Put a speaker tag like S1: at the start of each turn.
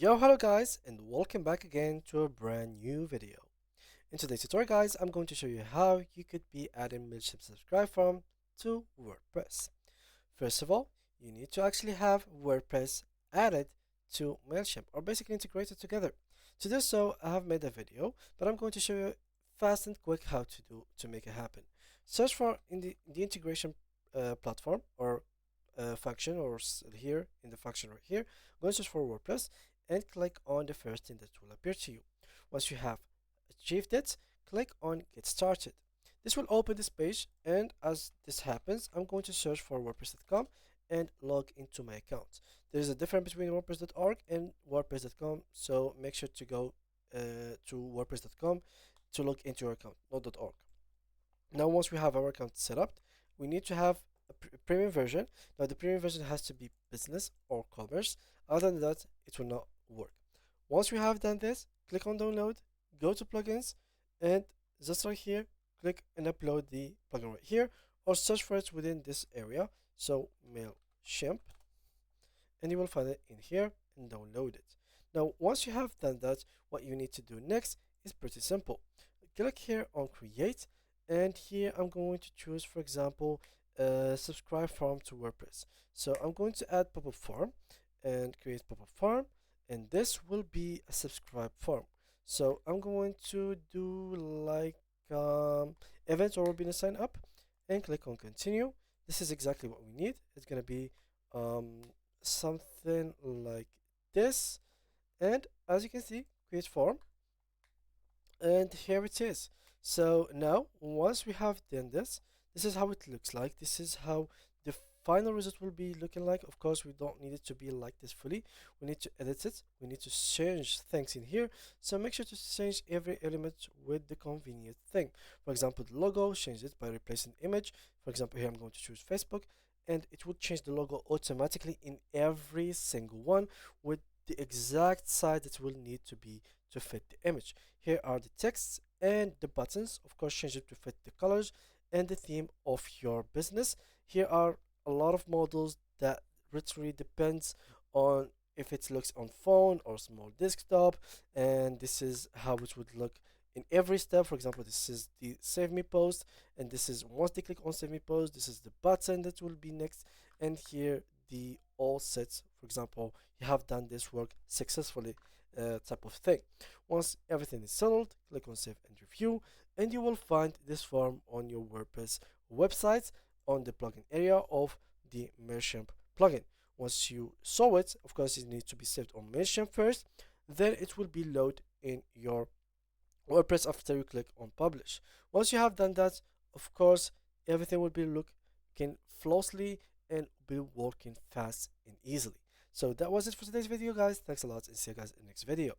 S1: Yo, hello guys, and welcome back again to a brand new video. In today's tutorial guys, I'm going to show you how you could be adding Mailchimp subscribe form to WordPress. First of all, you need to actually have WordPress added to Mailchimp or basically integrated together. To do so, I have made a video, but I'm going to show you fast and quick how to make it happen. Search for in the integration platform or function or here in the function right here, go and search for WordPress and click on the first thing that will appear to you. Once you have achieved it, click on get started. This will open this page, and as this happens, I'm going to search for WordPress.com and log into my account. There's a difference between WordPress.org and WordPress.com, so make sure to go to WordPress.com to log into your account, not .org. Now, once we have our account set up, we need to have a premium version. Now, the premium version has to be business or commerce. Other than that, it will not work. Once we have done this, click on download, go to plugins, and just right here, click and upload the plugin right here, or search for it within this area. So Mailchimp, and you will find it in here and download it. Now, once you have done that, what you need to do next is pretty simple. Click here on create, and here I'm going to choose, for example, subscribe form to WordPress. So I'm going to add pop-up form and create pop-up form, and this will be a subscribe form. So I'm going to do like events or webinar sign up and click on continue. This is exactly what we need. It's going to be um, something like this, and as you can see, create form, and here it is. So now once we have done this, this is how it looks like. This is how the final result will be looking like. Of course, we don't need it to be like this fully. We need to edit it. We need to change things in here. So make sure to change every element with the convenient thing. For example, the logo, change it by replacing image. For example, here I'm going to choose Facebook, and it will change the logo automatically in every single one with the exact size that will need to be to fit the image. Here are the texts and the buttons. Of course, change it to fit the colors and the theme of your business. Here are a lot of models that literally depends on if it looks on phone or small desktop, and this is how it would look in every step. For example, this is the save me post, and this is once they click on save me post, this is the button that will be next, and here the all sets. For example, you have done this work successfully type of thing. Once everything is settled, click on save and review, and you will find this form on your WordPress website on the plugin area of the Mailchimp plugin. Once you saw it, of course, it needs to be saved on Mailchimp first, then it will be loaded in your WordPress after you click on publish. Once you have done that, of course, everything will be looking flawlessly and be working fast and easily. So that was it for today's video, guys. Thanks a lot, and see you guys in the next video.